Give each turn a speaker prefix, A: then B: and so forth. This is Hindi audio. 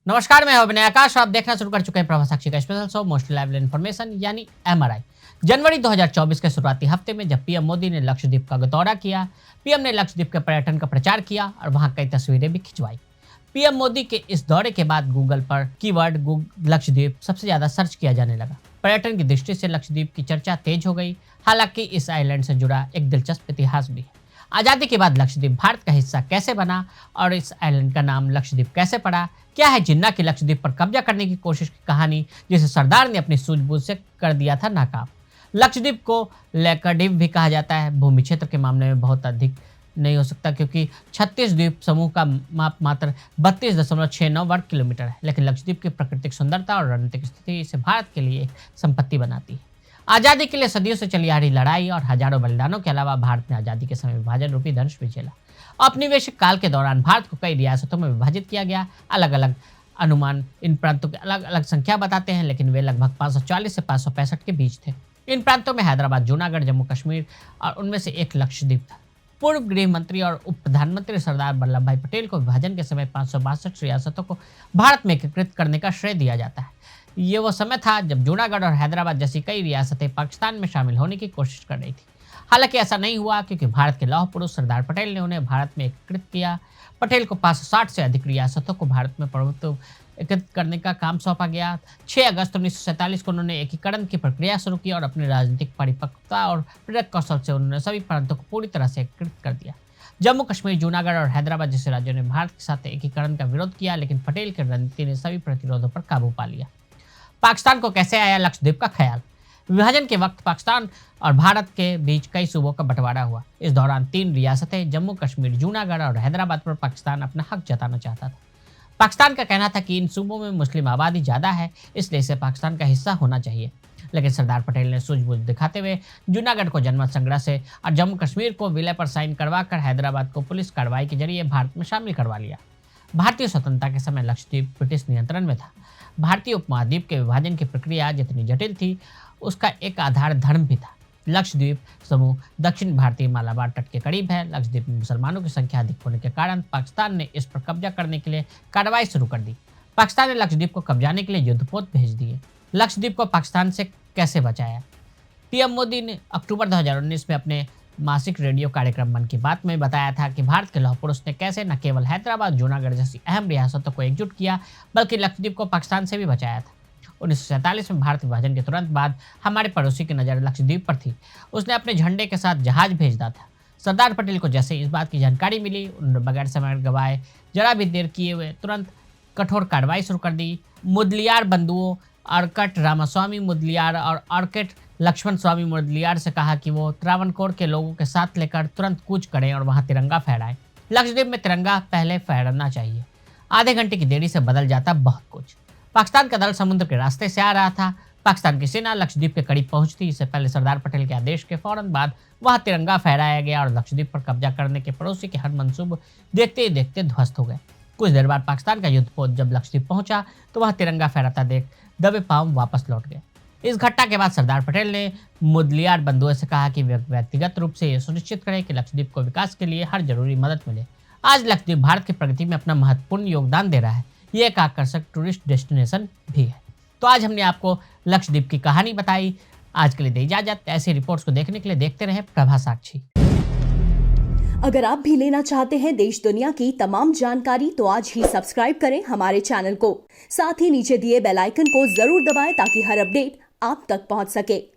A: नमस्कार, मैं अभिनय आकाश और आप देखना शुरू कर चुके हैं प्रभा साक्षी का special show most reliable information यानी एमआरआई। जनवरी 2024 के शुरुआती हफ्ते में जब पीएम मोदी ने लक्षद्वीप का दौरा किया, पीएम ने लक्षद्वीप के पर्यटन का प्रचार किया और वहां कई तस्वीरें भी खिंचवाई। पीएम मोदी के इस दौरे के बाद गूगल पर कीवर्ड लक्षद्वीप सबसे ज्यादा सर्च किया जाने लगा। पर्यटन की दृष्टि से लक्षद्वीप की चर्चा तेज हो गई। हालांकि इस आइलैंड से जुड़ा एक दिलचस्प इतिहास भी है। आज़ादी के बाद लक्षद्वीप भारत का हिस्सा कैसे बना और इस आइलैंड का नाम लक्षद्वीप कैसे पड़ा? क्या है जिन्ना की लक्षद्वीप पर कब्जा करने की कोशिश की कहानी, जिसे सरदार ने अपनी सूझबूझ से कर दिया था नाकाम। लक्षद्वीप को लैकद्वीप भी कहा जाता है। भूमि क्षेत्र के मामले में बहुत अधिक नहीं हो सकता, क्योंकि 36 द्वीप समूह का माप मात्र 32.69 वर्ग किलोमीटर है। लेकिन लक्षद्वीप की प्राकृतिक सुंदरता और रणनीतिक स्थिति इसे भारत के लिए एक संपत्ति बनाती है। आज़ादी के लिए सदियों से चली आ रही लड़ाई और हजारों बलिदानों के अलावा भारत ने आज़ादी के समय विभाजन रूपी दंश भी झेला। औपनिवेशिक काल के दौरान भारत को कई रियासतों में विभाजित किया गया। अलग अलग अनुमान इन प्रांतों की अलग अलग संख्या बताते हैं, लेकिन वे लगभग 540 से 565 के बीच थे। इन प्रांतों में हैदराबाद, जूनागढ़, जम्मू कश्मीर और उनमें से एक लक्षद्वीप था। पूर्व गृह मंत्री और उप प्रधानमंत्री सरदार वल्लभ भाई पटेल को विभाजन के समय 562 रियासतों को भारत में एकीकृत करने का श्रेय दिया जाता है। ये वो समय था जब जूनागढ़ और हैदराबाद जैसी कई रियासतें पाकिस्तान में शामिल होने की कोशिश कर रही थी। हालांकि ऐसा नहीं हुआ, क्योंकि भारत के लौह पुरुष सरदार पटेल ने उन्हें भारत में एकीकृत किया। पटेल को 560 से अधिक रियासतों को भारत में प्रभुत्व एकीकृत करने का काम सौंपा गया। 6 अगस्त 1947 को उन्होंने एकीकरण की प्रक्रिया शुरू की और अपनी राजनीतिक परिपक्वता और प्रेरक कौशल से उन्होंने सभी प्रांतों को पूरी तरह से एकीकृत कर दिया। जम्मू कश्मीर, जूनागढ़ और हैदराबाद जैसे राज्यों ने भारत के साथ एकीकरण का विरोध किया, लेकिन पटेल की रणनीति ने सभी प्रतिरोधों पर काबू पा लिया। पाकिस्तान को कैसे आया लक्षद्वीप का ख्याल? विभाजन के वक्त पाकिस्तान और भारत के बीच कई सूबों का बंटवारा हुआ। इस दौरान 3 रियासतें जम्मू कश्मीर, जूनागढ़ और हैदराबाद पर पाकिस्तान अपना हक जताना चाहता था। पाकिस्तान का कहना था कि इन सूबों में मुस्लिम आबादी ज़्यादा है, इसलिए इसे पाकिस्तान का हिस्सा होना चाहिए। लेकिन सरदार पटेल ने सूझबूझ दिखाते हुए जूनागढ़ को जनमत संग्रह से और जम्मू कश्मीर को विलय पर साइन करवाकर हैदराबाद को पुलिस कार्रवाई के जरिए भारत में शामिल करवा लिया। भारतीय स्वतंत्रता के समय लक्षद्वीप ब्रिटिश नियंत्रण में था। भारतीय उपमहाद्वीप के विभाजन की प्रक्रिया जितनी जटिल थी, उसका एक आधार धर्म भी था। लक्षद्वीप समूह दक्षिण भारतीय मालाबार तट के करीब है। लक्षद्वीप में मुसलमानों की संख्या अधिक होने के कारण पाकिस्तान ने इस पर कब्जा करने के लिए कार्रवाई शुरू कर दी। पाकिस्तान ने लक्षद्वीप को कब्जाने के लिए युद्धपोत भेज दिए। लक्षद्वीप को पाकिस्तान से कैसे बचाया? पीएम मोदी ने अक्टूबर 2019 में अपने मासिक रेडियो कार्यक्रम मन की बात में बताया था कि भारत के लौह पुरुष ने कैसे न केवल हैदराबाद, जूनागढ़ जैसी अहम रियासतों को एकजुट किया, बल्कि लक्षद्वीप को पाकिस्तान से भी बचाया था। 1947 में भारत विभाजन के तुरंत बाद हमारे पड़ोसी की नज़र लक्षद्वीप पर थी। उसने अपने झंडे के साथ जहाज भेजा था। सरदार पटेल को जैसे इस बात की जानकारी मिली, उन्होंने बगैर समय गवाए, जरा भी देर किए हुए तुरंत कठोर कार्रवाई शुरू कर दी। मुदलियार बंधुओं अर्कट रामास्वामी मुदलियार और अर्कट लक्ष्मण स्वामी मुदलियार से कहा कि वो त्रावणकोर के लोगों के साथ लेकर तुरंत कूच करें और वहां तिरंगा फहराएं। लक्षद्वीप में तिरंगा पहले फहराना चाहिए। आधे घंटे की देरी से बदल जाता बहुत कुछ। पाकिस्तान का दल समुद्र के रास्ते से आ रहा था। पाकिस्तान की सेना लक्षद्वीप के करीब पहुंचती इससे पहले सरदार पटेल के आदेश के फौरन बाद वहां तिरंगा फहराया गया और लक्षद्वीप पर कब्जा करने के पड़ोसी के हर मंसूबे देखते ही देखते ध्वस्त हो गए। कुछ देर बाद पाकिस्तान का युद्धपोत जब लक्षद्वीप पहुंचा तो वह तिरंगा फहराता देख दबे पांव वापस लौट गए। इस घटना के बाद सरदार पटेल ने मुदलियार बंधुओं से कहा कि वे व्यक्तिगत रूप से यह सुनिश्चित करें कि लक्षद्वीप को विकास के लिए हर जरूरी मदद मिले। आज लक्षद्वीप भारत की प्रगति में अपना महत्वपूर्ण योगदान दे रहा है। ये एक आकर्षक टूरिस्ट डेस्टिनेशन भी है। तो आज हमने आपको लक्षद्वीप की कहानी बताई। आज के लिए दे इजाजत। ऐसी रिपोर्ट्स को देखने के लिए देखते रहें प्रभा साक्षी।
B: अगर आप भी लेना चाहते हैं देश दुनिया की तमाम जानकारी, तो आज ही सब्सक्राइब करें हमारे चैनल को। साथ ही नीचे दिए बेल आइकन को जरूर दबाएं ताकि हर अपडेट आप तक पहुंच सके।